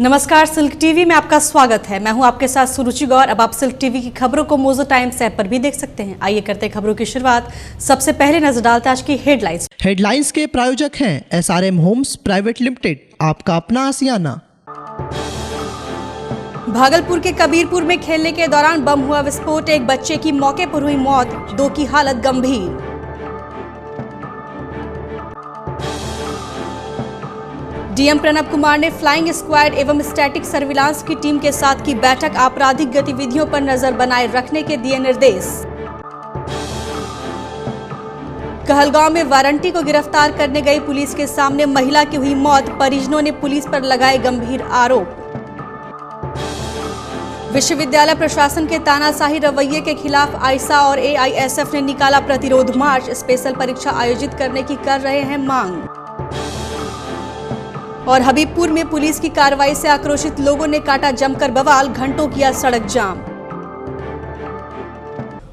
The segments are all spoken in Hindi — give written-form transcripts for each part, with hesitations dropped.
नमस्कार, सिल्क टीवी में आपका स्वागत है। मैं हूं आपके साथ सुरुचि गौर। अब आप सिल्क टीवी की खबरों को मोजो टाइम्स ऐप पर भी देख सकते हैं। आइए करते हैं खबरों की शुरुआत। सबसे पहले नजर डालते हैं आज की हेडलाइंस। हेडलाइंस के प्रायोजक हैं SRM होम्स प्राइवेट लिमिटेड, आपका अपना आशियाना। भागलपुर के कबीरपुर में खेलने के दौरान बम हुआ विस्फोट, एक बच्चे की मौके पर हुई मौत, 2 की हालत गंभीर। डीएम प्रणब कुमार ने फ्लाइंग स्क्वाड एवं स्टैटिक सर्विलांस की टीम के साथ की बैठक, आपराधिक गतिविधियों पर नजर बनाए रखने के दिए निर्देश। कहलगांव में वारंटी को गिरफ्तार करने गई पुलिस के सामने महिला की हुई मौत, परिजनों ने पुलिस पर लगाए गंभीर आरोप। विश्वविद्यालय प्रशासन के तानाशाही रवैये के खिलाफ आइसा और AISF ने निकाला प्रतिरोध मार्च, स्पेशल परीक्षा आयोजित करने की कर रहे हैं मांग। और हबीबपुर में पुलिस की कार्रवाई से आक्रोशित लोगों ने काटा जमकर बवाल, घंटों किया सड़क जाम।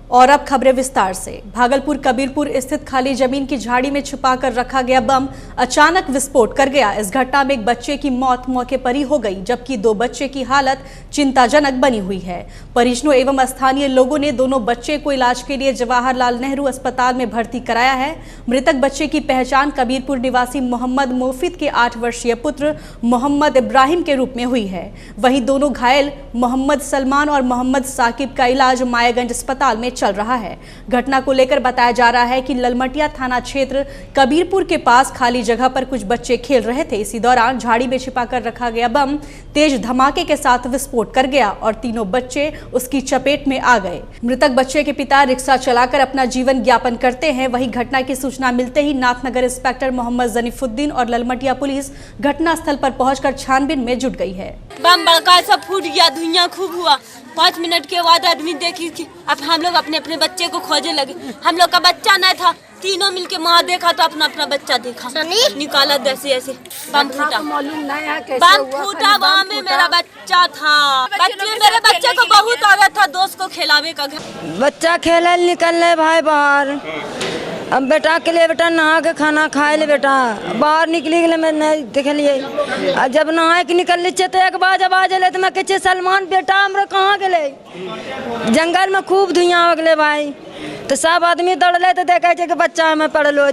और अब खबरें विस्तार से। भागलपुर कबीरपुर स्थित खाली जमीन की झाड़ी में छुपाकर रखा गया बम अचानक विस्फोट कर गया। इस घटना में एक बच्चे की मौत मौके पर ही हो गई, जबकि 2 बच्चे की हालत चिंताजनक बनी हुई है। परिजनों एवं स्थानीय लोगों ने दोनों बच्चे को इलाज के लिए जवाहरलाल नेहरू अस्पताल में भर्ती कराया है। मृतक बच्चे की पहचान कबीरपुर निवासी मोहम्मद मोफिद के 8 वर्षीय पुत्र मोहम्मद इब्राहिम के रूप में हुई है। वहीं दोनों घायल मोहम्मद सलमान और मोहम्मद साकिब का इलाज मायागंज अस्पताल में चल रहा है। घटना को लेकर बताया जा रहा है कि ललमटिया थाना क्षेत्र कबीरपुर के पास खाली जगह पर कुछ बच्चे खेल रहे थे। इसी दौरान झाड़ी में छिपाकर रखा गया बम तेज धमाके के साथ विस्फोट कर गया और तीनों बच्चे उसकी चपेट में आ गए। मृतक बच्चे के पिता रिक्शा चलाकर अपना जीवन यापन करते हैं। वहीं घटना की सूचना मिलते ही नाथनगर इंस्पेक्टर मोहम्मद जनीफुद्दीन और ललमटिया पुलिस घटनास्थल पर पहुंचकर छानबीन में जुट गई है। बम बड़का सब फूट गया, धुइयां खूब हुआ। 5 मिनट के बाद आदमी देखी कि अब हम लोग अपने अपने बच्चे को खोजने लगे। हम लोग का बच्चा नहीं था, तीनों मिलके माँ देखा तो अपना अपना बच्चा देखा, निकाला जैसे ऐसे बम फूटा। बम फूटा वहाँ में मेरा बच्चा था। मेरे बच्चे को बहुत आदत था दोस्त को खिलावे का। बच्चा खेले निकलने भाई बाहर, अब बेटा के लिए बेटा नहा के खाना खाए ले बेटा, बाहर निकली गए मैं नहीं देखलिए। जब नहा के निकल लीचे तो एक बार जब आ जले तो मैं कहे सलमान बेटा हमरा कहाँ गए, जंगल में खूब धुइयां हो गए भाई। तो सब आदमी दौड़ले तो देखे कि बच्चा हमें पड़लो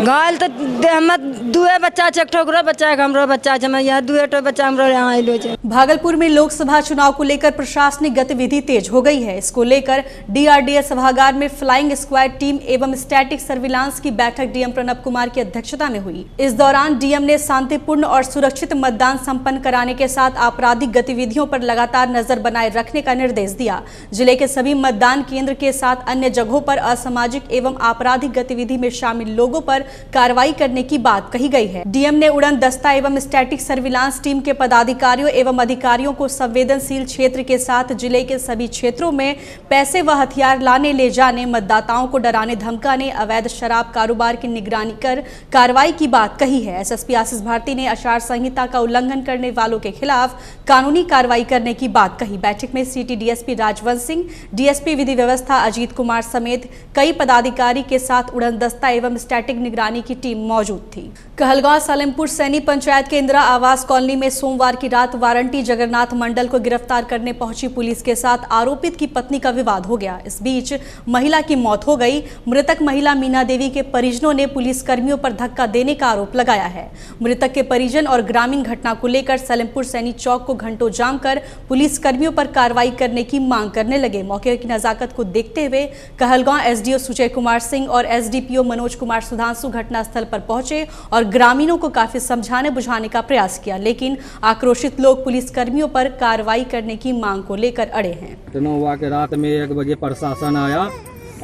घायल। तो हमें 2 बच्चा छे, एक ठोकरो बच्चा है, हमरो बच्चा छे, मैं यहाँ 2 बच्चा हमरो यहाँ आइलो छे। भागलपुर में लोकसभा चुनाव को लेकर प्रशासनिक गतिविधि तेज हो गई है। इसको लेकर DRDS सभागार में फ्लाइंग स्क्वाड टीम एवं स्टैटिक सर्विलांस की बैठक डीएम प्रणब कुमार की अध्यक्षता में हुई। इस दौरान डीएम ने शांतिपूर्ण और सुरक्षित मतदान संपन्न कराने के साथ आपराधिक गतिविधियों पर लगातार नजर बनाए रखने का निर्देश दिया। जिले के सभी मतदान केंद्र के साथ अन्य जगहों पर असामाजिक एवं आपराधिक गतिविधि में शामिल लोगों पर कार्रवाई करने की बात कही गई है। डीएम ने उड़न दस्ता एवं स्टैटिक सर्विलांस टीम के पदाधिकारियों एवं अधिकारियों को संवेदनशील क्षेत्र के साथ जिले के सभी क्षेत्रों में पैसे व हथियार लाने ले जाने, मतदाताओं को डराने धमकाने, अवैध शराब कारोबार की निगरानी कर कार्रवाई की बात कही है। SSP आशीष भारती ने आचार संहिता का उल्लंघन करने वालों के खिलाफ कानूनी कार्रवाई करने की बात कही। बैठक में सिटी DSP राजवंश सिंह, DSP विधि व्यवस्था अजीत कुमार समेत कई पदाधिकारी के साथ उड़न दस्ता एवं स्टैटिक निगरानी की टीम मौजूद थी। कहलगांव सालेमपुर सैनी पंचायत के इंदिरा आवास कॉलोनी में सोमवार की रात वारंटी जगन्नाथ मंडल को गिरफ्तार करने पहुंची पुलिस के साथ आरोपित की पत्नी का विवाद हो गया। इस बीच महिला की मौत हो गई। मृतक महिला मीना देवी के परिजनों ने पुलिस कर्मियों पर धक्का देने का आरोप लगाया है। मृतक के परिजन और ग्रामीण घटना को लेकर सालेमपुर सैनी चौक को घंटों जाम कर पुलिस कर्मियों पर कार्रवाई करने की मांग करने लगे। मौके की नजाकत को देखते हुए कहलगांव SDO सुजय कुमार सिंह और SDPO मनोज कुमार सुधांशु घटनास्थल पर पहुंचे और ग्रामीणों को काफी समझाने बुझाने का प्रयास किया, लेकिन आक्रोशित लोग पुलिस कर्मियों पर कार्रवाई करने की मांग को लेकर अड़े हैं। हुआ कि रात में 1 बजे प्रशासन आया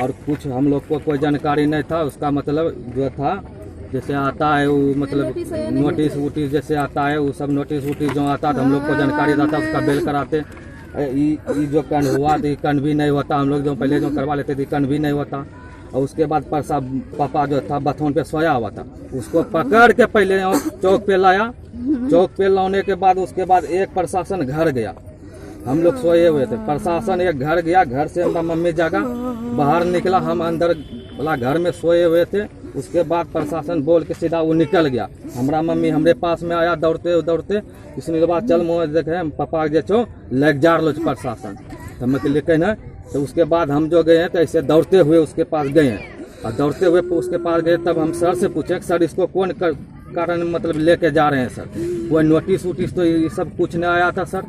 और कुछ हम लोग को कोई जानकारी नहीं था। उसका मतलब जो था जैसे आता है वो मतलब नोटिस वोटिस जैसे आता है वो सब नोटिस वोटिस जो आता तो हम लोग को जानकारी रहता, उसका बेल कराते। जो कन हुआ तो कन भी नहीं होता, हम लोग जो पहले जो करवा लेते थे कन भी नहीं होता। और उसके बाद पापा जो था बथौन पे सोया हुआ था, उसको पकड़ के पहले चौक पे लाया। चौक पे लाने के बाद उसके बाद एक प्रशासन घर गया, हम लोग सोए हुए थे। प्रशासन एक घर गया, घर से हमारा मम्मी जागा, बाहर निकला, हम अंदर वाला घर में सोए हुए थे। उसके बाद प्रशासन बोल के सीधा वो निकल गया। हमारा मम्मी हमरे पास में आया दौड़ते दौड़ते, इसने के बाद चल मोह देखे पापा जे छो लग जा लो प्रशासन, तो हम कहलिए कहना। तो उसके बाद हम जो गए हैं तो ऐसे दौड़ते हुए उसके पास गए हैं, और दौड़ते हुए उसके पास गए तब हम सर से पूछे सर इसको कौन कारण मतलब लेके जा रहे हैं सर, कोई नोटिस वोटिस तो ये सब कुछ नहीं आया था सर।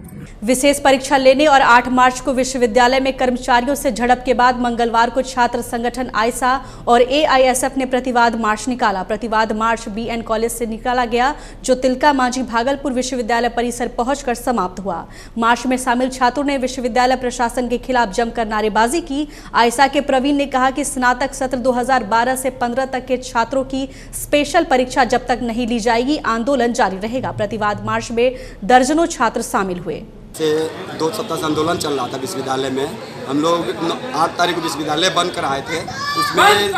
विशेष परीक्षा लेने और 8 मार्च को विश्वविद्यालय में कर्मचारियों से झड़प के बाद मंगलवार को छात्र संगठन आयसा और एआईएसएफ ने प्रतिवाद मार्च निकाला। प्रतिवाद मार्च बीएन कॉलेज से निकाला गया, जो तिलका मांझी भागलपुर विश्वविद्यालय परिसर पहुंचकर समाप्त हुआ। मार्च में शामिल छात्रों ने विश्वविद्यालय प्रशासन के खिलाफ जमकर नारेबाजी की। आयसा के प्रवीण ने कहा कि स्नातक सत्र 2012 से 15 तक के छात्रों की स्पेशल परीक्षा जब तक नहीं ली जाएगी, आंदोलन जारी रहेगा। प्रतिवाद मार्च में दर्जनों छात्र शामिल हुए। से 2 सप्ताह से आंदोलन चल रहा था विश्वविद्यालय में। हम लोग 8 तारीख को विश्वविद्यालय बंद कर आए थे। उसमें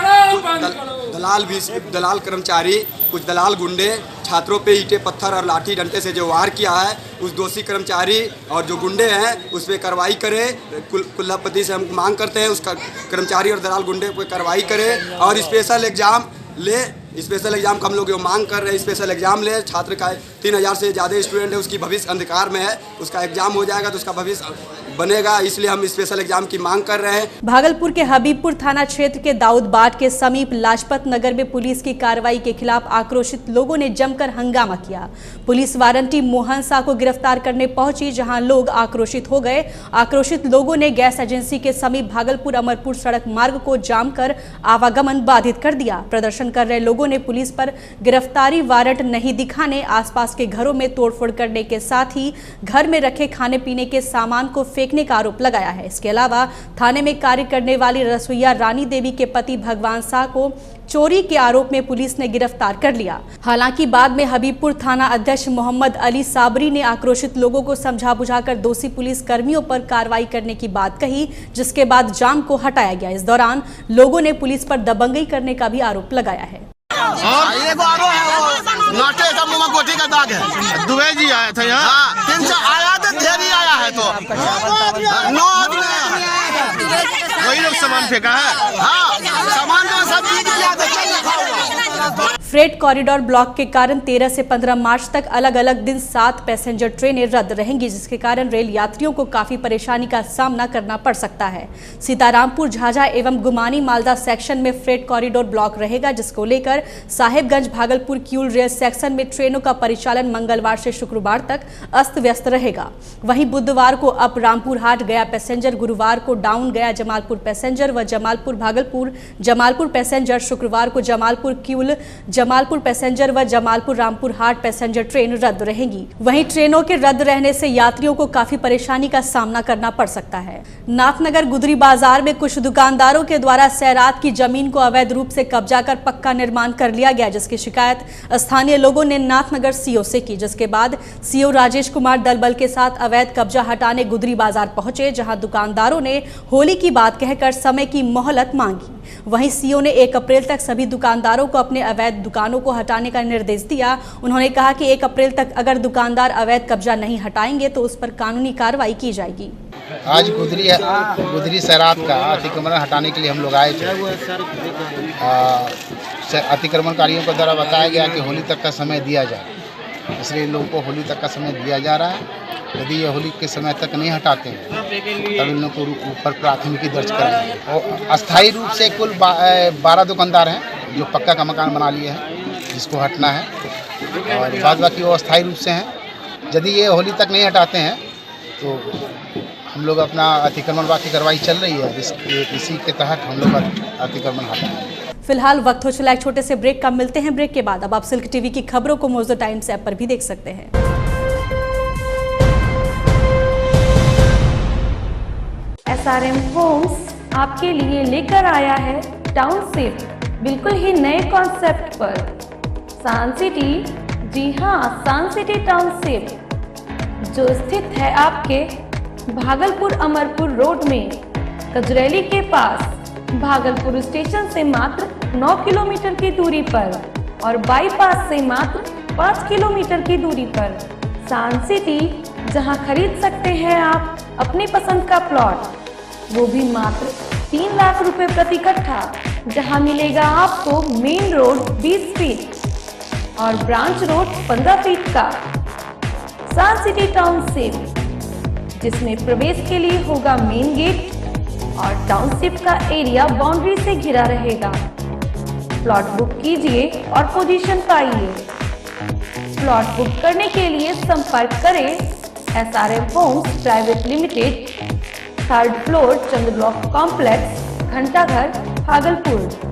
दलाल कर्मचारी, कुछ दलाल गुंडे छात्रों पे ईंटें पत्थर और लाठी डंडे से जो वार किया है, उस दोषी कर्मचारी और जो गुंडे हैं उस पर कार्रवाई करे। कुलपति से हम मांग करते हैं उसका कर्मचारी और दलाल गुंडे पर कार्रवाई करे और स्पेशल एग्जाम ले। स्पेशल एग्जाम का हम लोग मांग कर रहे हैं, स्पेशल एग्जाम ले। छात्र का 3000 से ज़्यादा स्टूडेंट है, उसकी भविष्य अंधकार में है। उसका एग्जाम हो जाएगा तो उसका भविष्य बनेगा, इसलिए हम स्पेशल एग्जाम की मांग कर रहे हैं। भागलपुर के हबीबपुर थाना क्षेत्र के दाऊदबाट के समीप लाजपत नगर में पुलिस की कार्रवाई के खिलाफ आक्रोशित लोगों ने जमकर हंगामा किया। पुलिस वारंटी मोहन शाह को गिरफ्तार करने पहुंची, जहां लोग आक्रोशित हो गए। आक्रोशित लोगों ने गैस एजेंसी के समीप भागलपुर अमरपुर सड़क मार्ग को जाम कर आवागमन बाधित कर दिया। प्रदर्शन कर रहे लोगों ने पुलिस पर गिरफ्तारी वारंट नहीं दिखाने, आसपास के घरों में तोड़फोड़ करने के साथ ही घर में रखे खाने पीने के सामान को फेंकने का आरोप लगाया है। इसके अलावा थाने में कार्य करने वाली रसोईया रानी देवी के पति भगवान शाह को चोरी के आरोप में पुलिस ने गिरफ्तार कर लिया। हालांकि बाद में हबीबपुर थाना अध्यक्ष मोहम्मद अली साबरी ने आक्रोशित लोगों को समझा बुझाकर दोषी पुलिस कर्मियों पर कार्रवाई करने की बात कही, जिसके बाद जाम को हटाया गया। इस दौरान लोगों ने पुलिस पर दबंगई करने का भी आरोप लगाया है। नाटे का मुँह गोटी का दाग है। दुबे जी आया था यहाँ, 300 आया तो ढेरी आया है तो 9 आदमी वही लोग सामान फेंका है। हाँ, सामान तो सब चीज किया था। फ्रेट कॉरिडोर ब्लॉक के कारण 13 से 15 मार्च तक अलग अलग दिन 7 पैसेंजर ट्रेनें रद्द रहेंगी, जिसके कारण रेल यात्रियों को काफी परेशानी का सामना करना पड़ सकता है। सीतारामपुर झाझा एवं गुमानी मालदा सेक्शन में फ्रेट कॉरिडोर ब्लॉक रहेगा, जिसको लेकर साहेबगंज भागलपुर क्यूल रेल सेक्शन में ट्रेनों का परिचालन मंगलवार से शुक्रवार तक अस्त व्यस्त रहेगा। वहीं बुधवार को अप रामपुर हाट गया पैसेंजर, गुरुवार को डाउन गया जमालपुर पैसेंजर व जमालपुर भागलपुर जमालपुर पैसेंजर, शुक्रवार को जमालपुर क्यूल जमालपुर पैसेंजर व जमालपुर रामपुर हाट पैसेंजर ट्रेन रद्द रहेंगी। वहीं ट्रेनों के रद्द रहने से यात्रियों को काफी परेशानी का सामना करना पड़ सकता है। नाथनगर गुदरी बाजार में कुछ दुकानदारों के द्वारा सैरात की जमीन को अवैध रूप से कब्जा कर पक्का निर्माण कर लिया गया, जिसकी शिकायत स्थानीय लोगों ने नाथनगर सीओ से की, जिसके बाद सीओ राजेश कुमार दलबल के साथ अवैध कब्जा हटाने गुदरी बाजार पहुंचे, जहां दुकानदारों ने होली की बात कहकर समय की मोहलत मांगी। वहीं सीओ ने 1 अप्रैल तक सभी दुकानदारों को अपने अवैध दुकानों को हटाने का निर्देश दिया। उन्होंने कहा कि 1 अप्रैल तक अगर दुकानदार अवैध कब्जा नहीं हटाएंगे तो उस पर कानूनी कार्रवाई की जाएगी। आज गुदरी सैरात का अतिक्रमण हटाने के लिए हम लोग आए थे। अतिक्रमणकारियों को द्वारा बताया गया कि होली तक का समय दिया जाए, इसलिए लोगों को होली तक का समय दिया जा रहा है। यदि ये होली के समय तक नहीं हटाते हैं तब इन लोगों को ऊपर प्राथमिकी दर्ज कराएंगे। और अस्थायी रूप से कुल 12 दुकानदार हैं जो पक्का का मकान बना लिए हैं, जिसको हटना है, और बाद बाकी वो अस्थायी रूप से हैं। यदि ये होली तक नहीं हटाते हैं तो हम लोग अपना अतिक्रमण बाकी कार्रवाई चल रही है, इसी के तहत हम लोग अतिक्रमण हटाएंगे। फिलहाल वक्त हो चला एक छोटे से ब्रेक का, मिलते हैं ब्रेक के बाद। अब आप सिल्क टीवी की खबरों को मोजो टाइम्स ऐप पर भी देख सकते हैं। SRM होम्स आपके लिए लेकर आया है टाउनशिप, बिल्कुल ही नए कॉन्सेप्ट पर। सान सिटी, जी हाँ, सान सिटी टाउनशिप जो स्थित है आपके भागलपुर अमरपुर रोड में कजरैली के पास, भागलपुर स्टेशन से मात्र 9 किलोमीटर की दूरी पर और बाईपास से मात्र 5 किलोमीटर की दूरी पर। सान सिटी, जहां खरीद सकते हैं आप अपनी पसंद का प्लॉट, वो भी मात्र 3 लाख रुपए प्रति कट्ठा। जहां मिलेगा आपको मेन रोड 20 फीट और ब्रांच रोड 15 फीट का। सान सिटी टाउनशिप, जिसमें प्रवेश के लिए होगा मेन गेट और टाउनशिप का एरिया बाउंड्री से घिरा रहेगा। प्लॉट बुक कीजिए और पोजीशन पाइए। प्लॉट बुक करने के लिए संपर्क करें SRM homes private limited, 3rd floor Chandra block complex, Ghantaghar, Bhagalpur.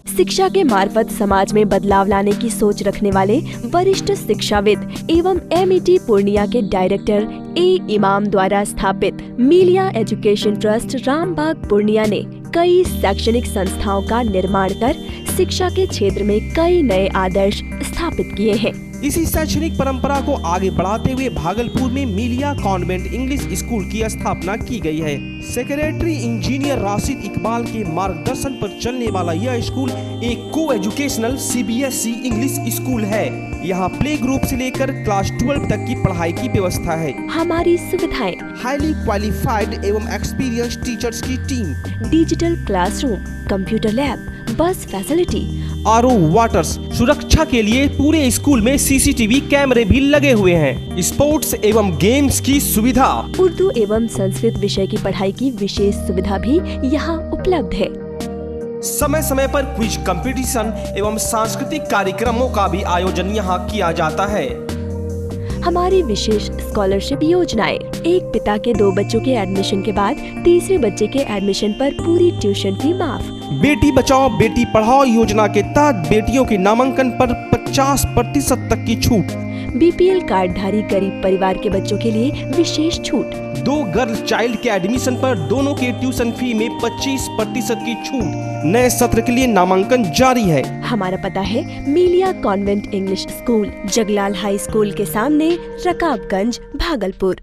शिक्षा के मार्फत समाज में बदलाव लाने की सोच रखने वाले वरिष्ठ शिक्षाविद एवं MET पूर्णिया के डायरेक्टर A इमाम द्वारा स्थापित मीलिया एजुकेशन ट्रस्ट रामबाग पूर्णिया ने कई शैक्षणिक संस्थाओं का निर्माण कर शिक्षा के क्षेत्र में कई नए आदर्श स्थापित किए हैं। इसी शैक्षणिक परंपरा को आगे बढ़ाते हुए भागलपुर में मीलिया कॉन्वेंट इंग्लिश स्कूल की स्थापना की गई है। सेक्रेटरी इंजीनियर राशिद इकबाल के मार्गदर्शन पर चलने वाला यह स्कूल एक को एजुकेशनल CBSE इंग्लिश स्कूल है। यहाँ प्ले ग्रुप से लेकर क्लास 12 तक की पढ़ाई की व्यवस्था है। हमारी सुविधाएं: हाईली क्वालिफाइड एवं एक्सपीरियंस टीचर्स की team, digital classroom, computer lab, बस फैसिलिटी, RO वाटर्स। सुरक्षा के लिए पूरे स्कूल में CCTV कैमरे भी लगे हुए हैं। स्पोर्ट्स एवं गेम्स की सुविधा, उर्दू एवं संस्कृत विषय की पढ़ाई की विशेष सुविधा भी यहाँ उपलब्ध है। समय समय पर क्विज कंपटीशन एवं सांस्कृतिक कार्यक्रमों का भी आयोजन यहाँ किया जाता है। हमारी विशेष स्कॉलरशिप योजनाएं: एक पिता के 2 बच्चों के एडमिशन के बाद तीसरे बच्चे के एडमिशन पर पूरी ट्यूशन फी माफ। बेटी बचाओ बेटी पढ़ाओ योजना के तहत बेटियों के नामांकन पर 50% तक की छूट। BPL कार्डधारी गरीब परिवार के बच्चों के लिए विशेष छूट। 2 गर्ल चाइल्ड के एडमिशन पर दोनों के ट्यूशन फी में 25% की छूट। नए सत्र के लिए नामांकन जारी है। हमारा पता है Milia convent English school, Jaglal high school के सामने, रकाबगंज, भागलपुर।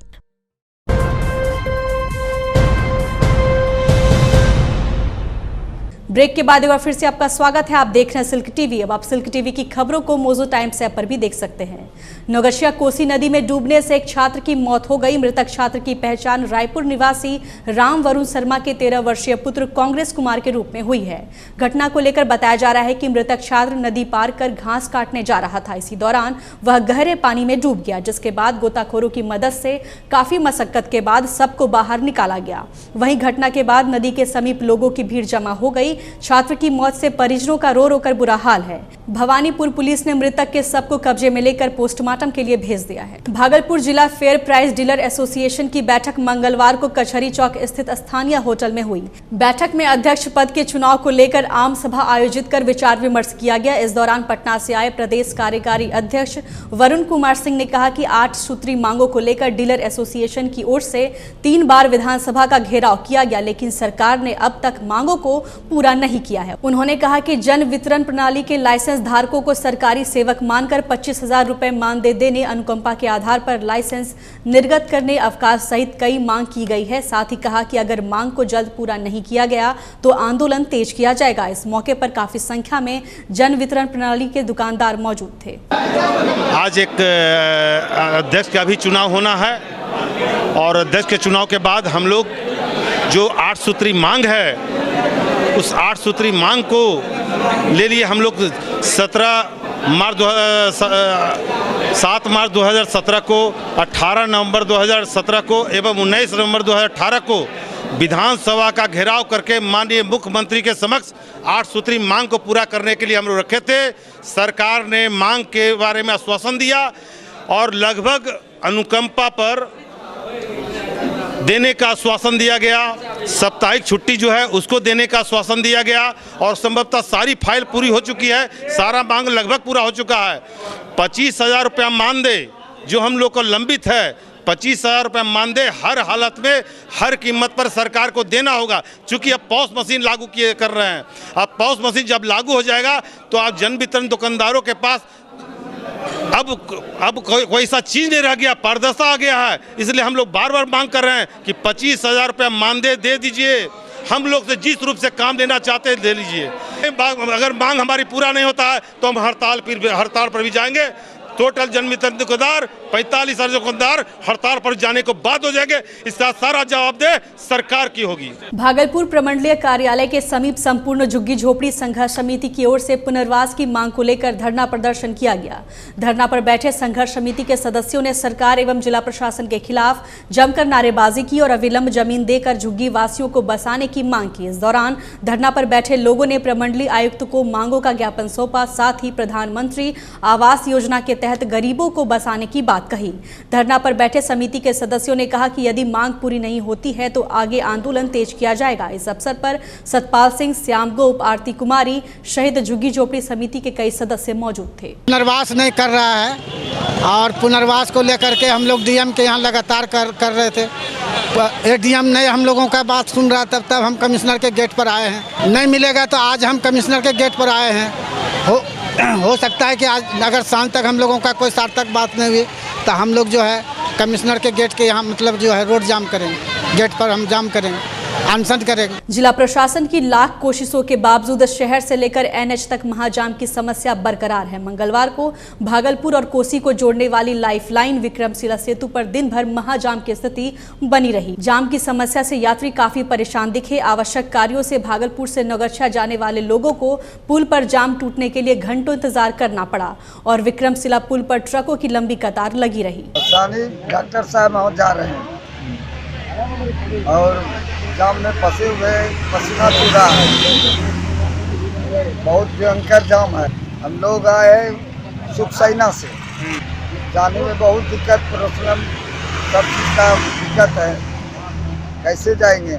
ब्रेक के बाद एक बार फिर से आपका स्वागत है। आप देख रहे हैं सिल्क टीवी। अब आप सिल्क टीवी की खबरों को मोजो टाइम्स ऐप पर भी देख सकते हैं। नौगछिया कोसी नदी में डूबने से एक छात्र की मौत हो गई। मृतक छात्र की पहचान रायपुर निवासी राम वरुण शर्मा के 13 वर्षीय पुत्र कांग्रेस कुमार के रूप में हुई है। घटना को लेकर बताया जा रहा है कि मृतक छात्र नदी पार कर घास काटने जा रहा था। इसी दौरान वह गहरे पानी में डूब गया, जिसके बाद गोताखोरों की मदद से काफी मशक्कत के बाद सबको बाहर निकाला गया। वहीं घटना के बाद नदी के समीप लोगों की भीड़ जमा हो गई। छात्र की मौत से परिजनों का रो रो कर बुरा हाल है। भवानीपुर पुलिस ने मृतक के शव को कब्जे में लेकर पोस्टमार्टम के लिए भेज दिया है। भागलपुर जिला फेयर प्राइस डीलर एसोसिएशन की बैठक मंगलवार को कचहरी चौक स्थित स्थानीय होटल में हुई। बैठक में अध्यक्ष पद के चुनाव को लेकर आम सभा आयोजित कर विचार विमर्श किया गया। इस दौरान पटना से आए प्रदेश कार्यकारी अध्यक्ष वरुण कुमार सिंह ने कहा कि 8 सूत्री मांगों को लेकर डीलर एसोसिएशन की ओर से 3 बार विधानसभा का घेराव किया गया, लेकिन सरकार ने अब तक मांगों को पूरा नहीं किया है। उन्होंने कहा कि जन वितरण प्रणाली के लाइसेंस धारकों को सरकारी सेवक मानकर 25,000 रुपए मानदेय देने, अनुकंपा के आधार पर लाइसेंस निर्गत करने, अवकाश सहित कई मांग की गई है। साथ ही कहा कि अगर मांग को जल्द पूरा नहीं किया गया तो आंदोलन तेज किया जाएगा। इस मौके पर काफी संख्या में जन वितरण प्रणाली के दुकानदार मौजूद थे। आज एक अध्यक्ष का भी चुनाव होना है और अध्यक्ष के चुनाव के बाद हम लोग जो 8 सूत्री मांग है उस 8 सूत्री मांग को ले लिए हम लोग 7 मार्च 2017 को, 18 नवंबर 2017 को एवं 19 नवंबर 2018 को विधानसभा का घेराव करके माननीय मुख्यमंत्री के समक्ष 8 सूत्री मांग को पूरा करने के लिए हम लोग रखे थे। सरकार ने मांग के बारे में आश्वासन दिया और लगभग अनुकंपा पर देने का आश्वासन दिया गया। साप्ताहिक छुट्टी जो है उसको देने का आश्वासन दिया गया और संभवतः सारी फाइल पूरी हो चुकी है। सारा मांग लगभग पूरा हो चुका है। 25,000 रुपया मानदेय जो हम लोग को लंबित है, 25,000 रुपये मानदेय हर हालत में हर कीमत पर सरकार को देना होगा। चूंकि अब पॉस मशीन लागू किए कर रहे हैं। अब पॉस मशीन जब लागू हो जाएगा तो आप जन वितरण दुकानदारों के पास अब कोई ऐसा चीज़ नहीं रह गया, पारदर्शिता आ गया है। इसलिए हम लोग बार बार मांग कर रहे हैं कि 25,000 रुपये मानदेय दे दीजिए। हम लोग से जिस रूप से काम लेना चाहते हैं दे लीजिए। अगर मांग हमारी पूरा नहीं होता है तो हम हड़ताल पर भी जाएंगे टोटल जनमित्र दुकानदार 45,000 दुकानदार हड़ताल पर जाने को बाध्य हो जाएंगे। इसका सारा जवाबदेह सरकार की होगी। भागलपुर प्रमंडलीय कार्यालय के समीप संपूर्ण झुग्गी झोपड़ी संघर्ष समिति की ओर से पुनर्वास की मांग को लेकर धरना प्रदर्शन किया गया। धरना पर बैठे संघर्ष समिति के सदस्यों ने सरकार एवं जिला प्रशासन के खिलाफ जमकर नारेबाजी की और अविलंब जमीन देकर झुग्गी वासियों को बसाने की मांग की। इस दौरान धरना पर बैठे लोगों ने प्रमंडलीय आयुक्त को मांगों का ज्ञापन सौंपा। साथ ही प्रधानमंत्री आवास योजना के तहत गरीबों को बसाने की बात कही। धरना पर बैठे समिति के सदस्यों ने कहा कि यदि मांग पूरी नहीं होती है तो आगे आंदोलन तेज किया जाएगा। इस अवसर पर सतपाल सिंह, श्याम गोप, आरती कुमारी सहित झुग्गी झोपड़ी समिति के कई सदस्य मौजूद थे। पुनर्वास नहीं कर रहा है और पुनर्वास को लेकर के हम लोग डीएम के यहाँ लगातार कर रहे थे। डीएम नहीं हम लोगों का बात सुन रहा, तब हम कमिश्नर के गेट पर आए हैं। नहीं मिलेगा तो आज हम कमिश्नर के गेट पर आए हैं। हो सकता है कि आज अगर शाम तक हम लोगों का कोई सार्थक बात नहीं हुई तो हम लोग जो है कमिश्नर के गेट के यहाँ मतलब जो है रोड जाम करेंगे, गेट पर हम जाम करेंगे, अनशन करेंगे। जिला प्रशासन की लाख कोशिशों के बावजूद शहर से लेकर एनएच तक महाजाम की समस्या बरकरार है। मंगलवार को भागलपुर और कोसी को जोड़ने वाली लाइफलाइन विक्रमशिला सेतु पर दिन भर महाजाम की स्थिति बनी रही। जाम की समस्या से यात्री काफी परेशान दिखे। आवश्यक कार्यों से भागलपुर से नौगछिया जाने वाले लोगों को पुल पर जाम टूटने के लिए घंटों इंतजार करना पड़ा और विक्रमशिला पुल पर ट्रकों की लंबी कतार लगी रही। डॉक्टर साहब वहाँ जा रहे हैं और जाम में फंसे हुए पसीना छू रहा है, बहुत भयंकर जाम है। हम लोग आए सुखसैना से, जाने में बहुत दिक्कत, प्रॉब्लम, सब चीज़ का दिक्कत है, कैसे जाएंगे।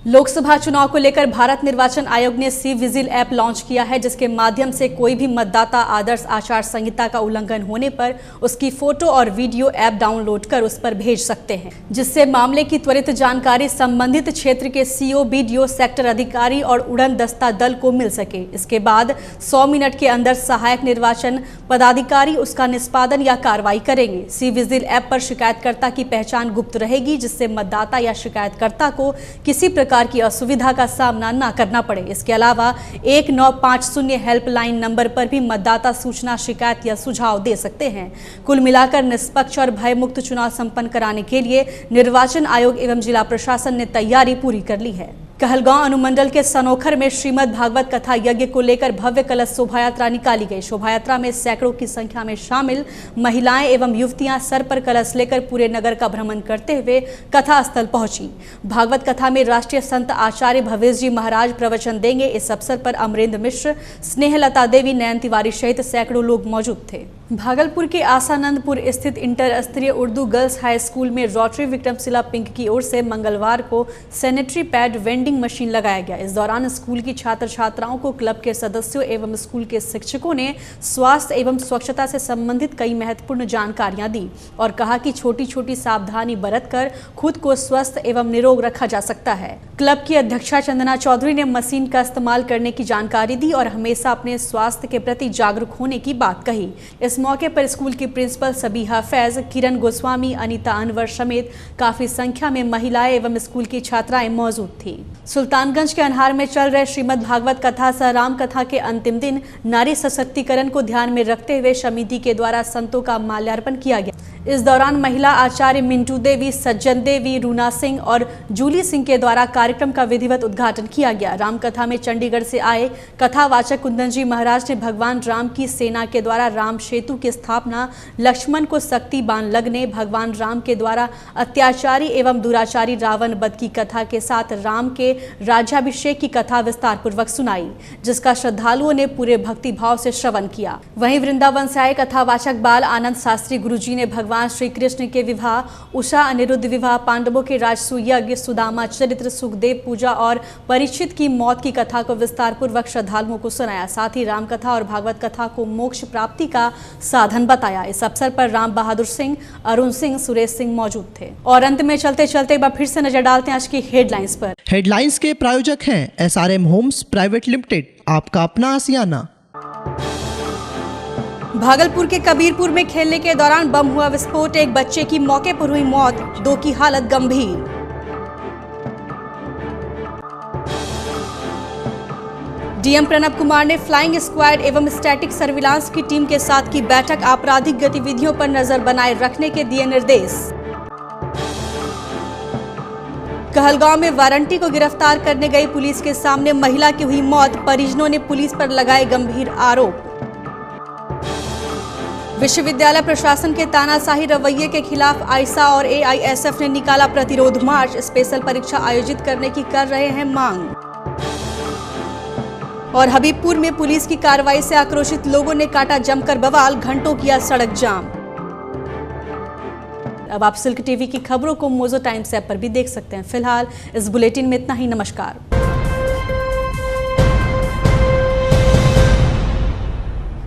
लोकसभा चुनाव को लेकर भारत निर्वाचन आयोग ने सी विजिल ऐप लॉन्च किया है, जिसके माध्यम से कोई भी मतदाता आदर्श आचार संहिता का उल्लंघन होने पर उसकी फोटो और वीडियो ऐप डाउनलोड कर उस पर भेज सकते हैं, जिससे मामले की त्वरित जानकारी संबंधित क्षेत्र के सीओ, बीडीओ, सेक्टर अधिकारी और उड़न दस्ता दल को मिल सके। इसके बाद 100 मिनट के अंदर सहायक निर्वाचन पदाधिकारी उसका निष्पादन या कार्रवाई करेंगे। सी विजिल ऐप पर शिकायतकर्ता की पहचान गुप्त रहेगी, जिससे मतदाता या शिकायतकर्ता को किसी प्रकार की असुविधा का सामना न करना पड़े। इसके अलावा 1950 हेल्पलाइन नंबर पर भी मतदाता सूचना, शिकायत या सुझाव दे सकते हैं। कुल मिलाकर निष्पक्ष और भयमुक्त चुनाव संपन्न कराने के लिए निर्वाचन आयोग एवं जिला प्रशासन ने तैयारी पूरी कर ली है। कहलगांव अनुमंडल के सनोखर में श्रीमद् भागवत कथा यज्ञ को लेकर भव्य कलश शोभा यात्रा निकाली गई। शोभा यात्रा में सैकड़ों की संख्या में शामिल महिलाएं एवं युवतियां सर पर कलश लेकर पूरे नगर का भ्रमण करते हुए कथा स्थल पहुंची। भागवत कथा में राष्ट्रीय संत आचार्य भवेश जी महाराज प्रवचन देंगे। इस अवसर पर अमरेंद्र मिश्र, स्नेहलता देवी, नयन तिवारी सहित सैकड़ों लोग मौजूद थे। भागलपुर के आसानंदपुर स्थित इंटर स्तरीय उर्दू गर्ल्स हाई स्कूल में रोटरी विक्रमशिला पिंक की ओर से मंगलवार को सैनिटरी पैड वेंडिंग मशीन लगाया गया। इस दौरान स्कूल की छात्र छात्राओं को क्लब के सदस्यों एवं स्कूल के शिक्षकों ने स्वास्थ्य एवं स्वच्छता से संबंधित कई महत्वपूर्ण जानकारियां दी और कहा कि छोटी छोटी सावधानी बरतकर खुद को स्वस्थ एवं निरोग रखा जा सकता है। क्लब की अध्यक्षा चंदना चौधरी ने मशीन का इस्तेमाल करने की जानकारी दी और हमेशा अपने स्वास्थ्य के प्रति जागरूक होने की बात कही। इस मौके पर स्कूल की प्रिंसिपल सबीहा फैज, किरण गोस्वामी, अनीता अनवर समेत काफी संख्या में महिलाएं एवं स्कूल की छात्राएं मौजूद थीं। सुल्तानगंज के अनहार में चल रहे श्रीमद् भागवत कथा सह राम कथा के अंतिम दिन नारी सशक्तिकरण को ध्यान में रखते हुए समिति के द्वारा संतों का माल्यार्पण किया गया। इस दौरान महिला आचार्य मिंटू देवी, सज्जन देवी, रूना सिंह और जूली सिंह के द्वारा कार्यक्रम का विधिवत उद्घाटन किया गया। रामकथा में चंडीगढ़ से आए कथावाचक कुंदन जी महाराज ने भगवान राम की सेना के द्वारा राम सेतु की स्थापना, लक्ष्मण को शक्ति बाण लगने, भगवान राम के द्वारा अत्याचारी एवं दुराचारी रावण वध की कथा के साथ राम के राज्याभिषेक की कथा विस्तार पूर्वक सुनाई, जिसका श्रद्धालुओं ने पूरे भक्ति भाव से श्रवण किया। वहीं वृंदावन से आए कथावाचक बाल आनंद शास्त्री गुरुजी ने भगवान श्री कृष्ण के विवाह, उषा अनिरुद्ध विवाह, पांडवों के राजसू यज्ञ, सुदामा चरित्र, सुखदेव पूजा और परीक्षित की मौत की कथा को विस्तार पूर्वक श्रद्धालुओं को सुनाया। साथ ही राम कथा और भागवत कथा को मोक्ष प्राप्ति का साधन बताया। इस अवसर पर राम बहादुर सिंह, अरुण सिंह, सुरेश सिंह मौजूद थे। और अंत में चलते चलते एक बार फिर से नजर डालते हैं आज की हेडलाइंस पर। हेडलाइंस के प्रायोजक हैं SRM होम्स प्राइवेट लिमिटेड, आपका अपना आशियाना। भागलपुर के कबीरपुर में खेलने के दौरान बम हुआ विस्फोट, एक बच्चे की मौके पर हुई मौत, 2 की हालत गंभीर। डीएम प्रणब कुमार ने फ्लाइंग स्क्वाड एवं स्टैटिक सर्विलांस की टीम के साथ की बैठक। आपराधिक गतिविधियों पर नजर बनाए रखने के दिए निर्देश। कहलगांव में वारंटी को गिरफ्तार करने गई पुलिस के सामने महिला की हुई मौत। परिजनों ने पुलिस पर लगाए गंभीर आरोप। विश्वविद्यालय प्रशासन के तानाशाही रवैये के खिलाफ आइसा और एआईएसएफ ने निकाला प्रतिरोध मार्च। स्पेशल परीक्षा आयोजित करने की कर रहे हैं मांग। और हबीबपुर में पुलिस की कार्रवाई से आक्रोशित लोगों ने काटा जमकर बवाल। घंटों किया सड़क जाम। अब आप सिल्क टीवी की खबरों को मोजो टाइम्स ऐप पर भी देख सकते हैं। फिलहाल इस बुलेटिन में इतना ही। नमस्कार।